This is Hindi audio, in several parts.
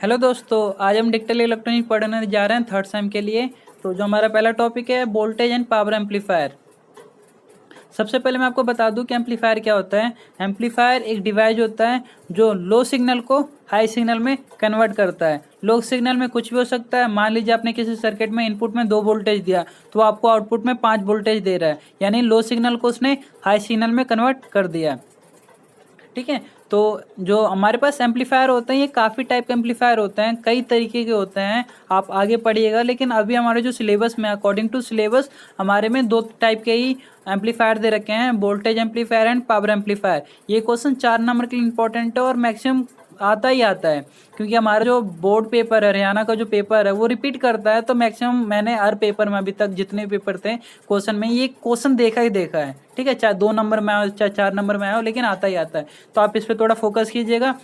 हेलो दोस्तों, आज हम डिजिटल इलेक्ट्रॉनिक पढ़ने जा रहे हैं थर्ड सेम के लिए। तो जो हमारा पहला टॉपिक है वोल्टेज एंड पावर एम्पलीफायर। सबसे पहले मैं आपको बता दूं कि एम्पलीफायर क्या होता है। एम्पलीफायर एक डिवाइस होता है जो लो सिग्नल को हाई सिग्नल में कन्वर्ट करता है। लो सिग्नल में कुछ भी हो सकता है। मान लीजिए आपने किसी सर्किट में इनपुट में 2 वोल्टेज दिया तो आपको आउटपुट में 5 वोल्टेज दे रहा है, यानी लो सिग्नल को उसने हाई सिग्नल में कन्वर्ट कर दिया। ठीक है, तो जो हमारे पास एम्पलीफायर होते हैं ये काफ़ी टाइप के एम्पलीफायर होते हैं, कई तरीके के होते हैं। आप आगे पढ़िएगा, लेकिन अभी हमारे जो सिलेबस में अकॉर्डिंग टू सिलेबस हमारे में 2 टाइप के ही एम्पलीफायर दे रखे हैं, voltage amplifier and power amplifier. ये क्वेश्चन 4 नंबर के लिए इंपॉर्टेंट है और मैक्सिमम आता ही आता है, क्योंकि हमारा जो बोर्ड पेपर है, हरियाणा का जो पेपर है वो रिपीट करता है। तो मैक्सिमम मैंने हर पेपर में अभी तक जितने पेपर थे क्वेश्चन में ये क्वेश्चन देखा ही देखा है। ठीक है, चाहे 2 नंबर में आओ चाहे 4 नंबर में आओ, लेकिन आता ही आता है। तो आप इस पर थोड़ा फोकस कीजिएगा।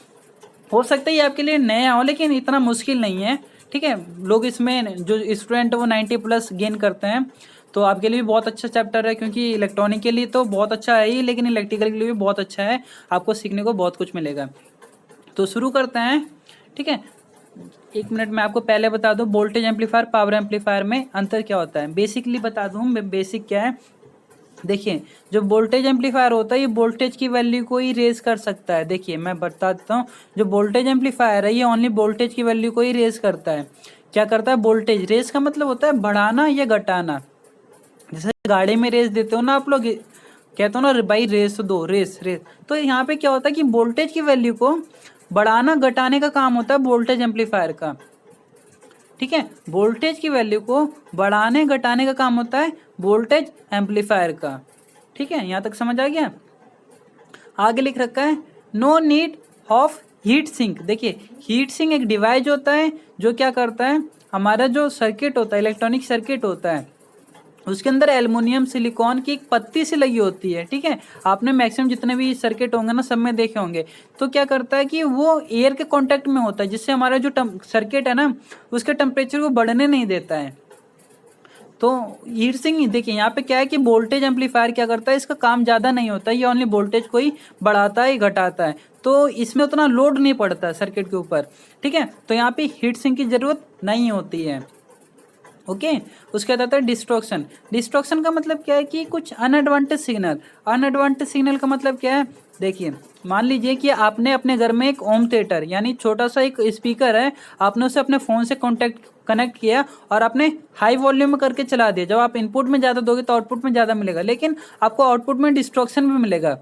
हो सकता है ये आपके लिए नया हो, लेकिन इतना मुश्किल नहीं है। ठीक है, लोग इसमें जो स्टूडेंट वो 90+ गेन करते हैं, तो आपके लिए भी बहुत अच्छा चैप्टर है, क्योंकि इलेक्ट्रॉनिक के लिए तो बहुत अच्छा है ही, लेकिन इलेक्ट्रिकल के लिए भी बहुत अच्छा है। आपको सीखने को बहुत कुछ मिलेगा। तो शुरू करते हैं। ठीक है, 1 मिनट में आपको पहले बता दूं वोल्टेज एम्पलीफायर पावर एम्पलीफायर में अंतर क्या होता है। बेसिकली बता दूं बेसिक क्या है। देखिए, जो वोल्टेज एम्पलीफायर होता है ये वोल्टेज की वैल्यू को ही रेज कर सकता है। देखिए मैं बता देता हूँ, जो वोल्टेज एम्पलीफायर है ये ओनली वोल्टेज की वैल्यू को ही रेज करता है। क्या करता है? वोल्टेज रेज का मतलब होता है बढ़ाना या घटाना। जैसे गाड़ी में रेस देते हो ना आप लोग, कहते हो ना भाई रेस दो, रेस रेस। तो यहाँ पे क्या होता है कि वोल्टेज की वैल्यू को बढ़ाना घटाने का काम होता है वोल्टेज एम्पलीफायर का। ठीक है, वोल्टेज की वैल्यू को बढ़ाने घटाने का काम होता है वोल्टेज एम्पलीफायर का। ठीक है, यहाँ तक समझ आ गया। आगे लिख रखा है no need of heat sink. देखिए, हीट सिंक एक डिवाइस होता है जो क्या करता है, हमारा जो सर्किट होता है, इलेक्ट्रॉनिक सर्किट होता है, उसके अंदर एल्युमिनियम सिलिकॉन की एक पत्ती सी लगी होती है। ठीक है, आपने मैक्सिमम जितने भी सर्किट होंगे ना सब में देखे होंगे। तो क्या करता है कि वो एयर के कांटेक्ट में होता है, जिससे हमारा जो सर्किट है ना उसके टेम्परेचर को बढ़ने नहीं देता है। तो हीट सिंक देखिए यहाँ पे क्या है कि वोल्टेज एम्पलीफायर क्या करता है, इसका काम ज़्यादा नहीं होता है, ये ओनली वोल्टेज को ही बढ़ाता है घटाता है। तो इसमें उतना लोड नहीं पड़ता है सर्किट के ऊपर। ठीक है, तो यहाँ पे हीट सिंक की ज़रूरत नहीं होती है। ओके, उसके बाद आता है डिस्ट्रॉक्शन। डिस्ट्रॉक्शन का मतलब क्या है कि कुछ अनएडवांटेज सिग्नल। अनएडवांटेज सिग्नल का मतलब क्या है? देखिए, मान लीजिए कि आपने अपने घर में एक होम थिएटर यानी छोटा सा एक स्पीकर है, आपने उसे अपने फ़ोन से कनेक्ट किया और आपने हाई वॉल्यूम में करके चला दिया। जब आप इनपुट में ज़्यादा दोगे तो आउटपुट में ज़्यादा मिलेगा, लेकिन आपको आउटपुट में डिस्ट्रॉक्शन भी मिलेगा।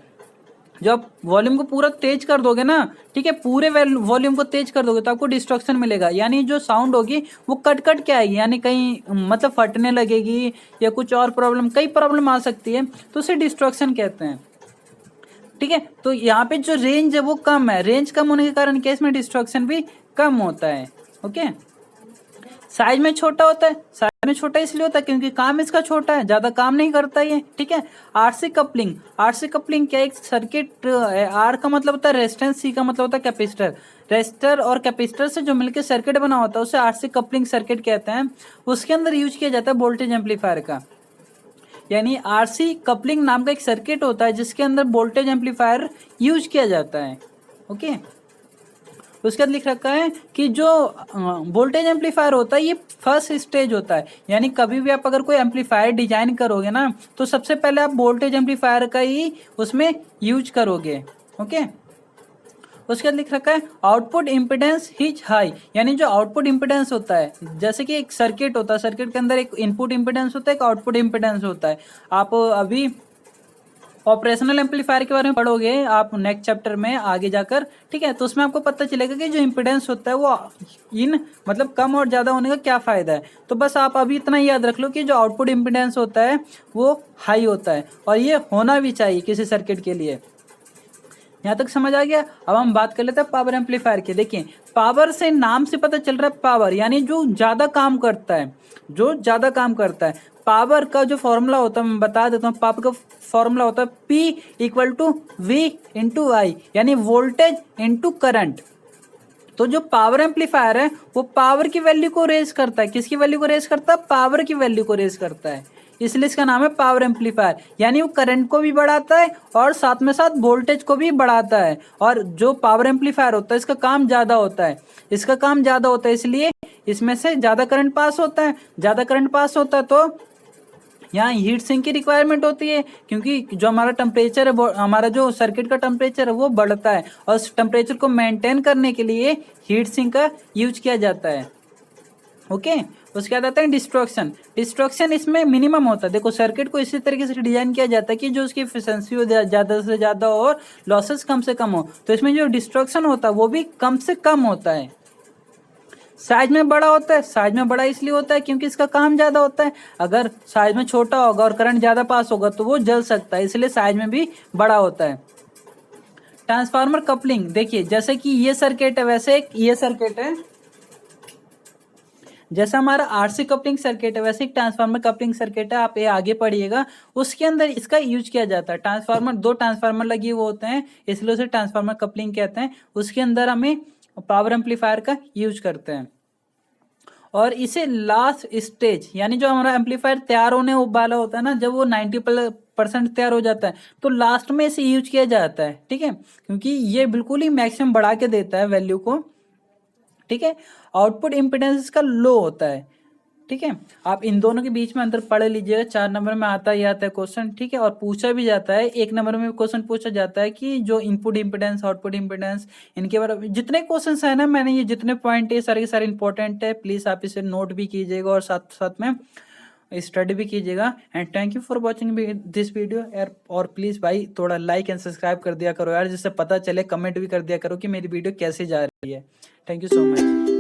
जब आप वॉल्यूम को पूरा तेज कर दोगे ना, ठीक है, पूरे वॉल्यूम को तेज कर दोगे तो आपको डिस्ट्रॉक्शन मिलेगा, यानी जो साउंड होगी वो कट कट के आएगी, यानी कहीं मतलब फटने लगेगी या कुछ और प्रॉब्लम, कई प्रॉब्लम आ सकती है, तो उसे डिस्ट्रॉक्शन कहते हैं। ठीक है, तो यहाँ पे जो रेंज है वो कम है, रेंज कम होने के कारण क्या इसमें डिस्ट्रॉक्शन भी कम होता है। ओके, साइज में छोटा होता है। साइज में छोटा इसलिए होता है क्योंकि काम इसका छोटा है, ज्यादा काम नहीं करता ये। ठीक है, आरसी कपलिंग। आरसी कपलिंग क्या, एक सर्किट है। आर का मतलब होता है रेजिस्टेंस, सी का मतलब होता है कैपेसिटर। रेजिस्टर और कैपेसिटर से जो मिलकर सर्किट बना होता है उसे आरसी कपलिंग सर्किट कहते हैं। उसके अंदर यूज किया जाता है वोल्टेज एम्पलीफायर का, यानी आरसी कपलिंग नाम का एक सर्किट होता है जिसके अंदर वोल्टेज एम्पलीफायर यूज किया जाता है। ओके, उसके बाद लिख रखा है कि जो वोल्टेज एम्पलीफायर होता है ये फर्स्ट स्टेज होता है, यानी कभी भी आप अगर कोई एम्पलीफायर डिजाइन करोगे ना तो सबसे पहले आप वोल्टेज एम्पलीफायर का ही उसमें यूज करोगे। ओके, उसके बाद लिख रखा है आउटपुट इम्पिडेंस हिज हाई, यानी जो आउटपुट इम्पिडेंस होता है, जैसे कि एक सर्किट होता है, सर्किट के अंदर एक इनपुट इम्पिडेंस होता है, एक आउटपुट इम्पिडेंस होता है। आप अभी ऑपरेशनल एम्पलीफायर के बारे में पढ़ोगे आप नेक्स्ट चैप्टर में आगे जाकर। ठीक है, तो उसमें आपको पता चलेगा कि जो इम्पिडेंस होता है वो इन मतलब कम और ज़्यादा होने का क्या फ़ायदा है। तो बस आप अभी इतना ही याद रख लो कि जो आउटपुट इम्पिडेंस होता है वो हाई होता है, और ये होना भी चाहिए किसी सर्किट के लिए। यहाँ तक समझ आ गया। अब हम बात कर लेते हैं पावर एम्पलीफायर की। देखिए, पावर से नाम से पता चल रहा है पावर, यानी जो ज़्यादा काम करता है, जो ज़्यादा काम करता है। पावर का जो फॉर्मूला होता है मैं बता देता हूँ। पावर का फॉर्मूला होता है P=V/I, यानी वोल्टेज इंटू करंट। तो जो पावर एम्पलीफायर है वो पावर की वैल्यू को रेज करता है। किसकी वैल्यू को रेज करता है? पावर की वैल्यू को रेज करता है। इसलिए इसका नाम है पावर एम्पलीफायर। यानी वो करंट को भी बढ़ाता है और साथ में साथ वोल्टेज को भी बढ़ाता है। और जो पावर एम्पलीफायर होता है इसका काम ज़्यादा होता है, इसका काम ज़्यादा होता है, इसलिए इसमें से ज़्यादा करंट पास होता है। ज़्यादा करंट पास होता है तो यहाँ हीट सिंक की रिक्वायरमेंट होती है, क्योंकि जो हमारा टेम्परेचर है, हमारा जो सर्किट का टेम्परेचर है वो बढ़ता है, और उस टेम्परेचर को मेंटेन करने के लिए हीट सिंक का यूज किया जाता है। ओके, उसके बाद आता है डिस्ट्रक्शन। डिस्ट्रक्शन इसमें मिनिमम होता है। देखो सर्किट को इसी तरीके से डिजाइन किया जाता है कि जो उसकी एफिशिएंसी हो ज़्यादा से ज़्यादा हो और लॉसेस कम से कम हो। तो इसमें जो डिस्ट्रक्शन होता है वो भी कम से कम होता है। साइज में बड़ा होता है, साइज में बड़ा इसलिए होता है क्योंकि इसका काम ज़्यादा होता है। अगर साइज में छोटा होगा और करंट ज़्यादा पास होगा तो वो जल सकता है, इसलिए साइज में भी बड़ा होता है। ट्रांसफार्मर कपलिंग, देखिए जैसे कि ये सर्किट है वैसे एक ये सर्किट है, जैसा हमारा आरसी कपलिंग सर्किट है वैसे एक ट्रांसफार्मर कपलिंग सर्किट है, आप ये आगे पढ़िएगा। उसके अंदर इसका यूज किया जाता है। ट्रांसफार्मर, दो ट्रांसफार्मर लगे हुए होते हैं इसलिए उसे ट्रांसफार्मर कपलिंग कहते हैं। उसके अंदर हमें पावर एम्पलीफायर का यूज करते हैं। और इसे लास्ट स्टेज, यानी जो हमारा एम्पलीफायर तैयार होने वाला होता है ना, जब वो 90% तैयार हो जाता है तो लास्ट में इसे यूज किया जाता है। ठीक है, क्योंकि ये बिल्कुल ही मैक्सिमम बढ़ा के देता है वैल्यू को। ठीक है, आउटपुट इम्पिडेंस इसका लो होता है। ठीक है, आप इन दोनों के बीच में अंतर पढ़ लीजिएगा। 4 नंबर में आता ही आता है क्वेश्चन। ठीक है, और पूछा भी जाता है, 1 नंबर में क्वेश्चन पूछा जाता है कि जो इनपुट इम्पिडेंस आउटपुट इम्पिडेंस, इनके बारे में जितने क्वेश्चन है ना, मैंने ये जितने पॉइंट है सारे के सारे इंपॉर्टेंट है। प्लीज़ आप इसे नोट भी कीजिएगा और साथ साथ में स्टडी भी कीजिएगा। And thank you for watching this video यार। और प्लीज़ भाई थोड़ा लाइक एंड सब्सक्राइब कर दिया करो यार, जिससे पता चले, कमेंट भी कर दिया करो कि मेरी वीडियो कैसे जा रही है। Thank you so much.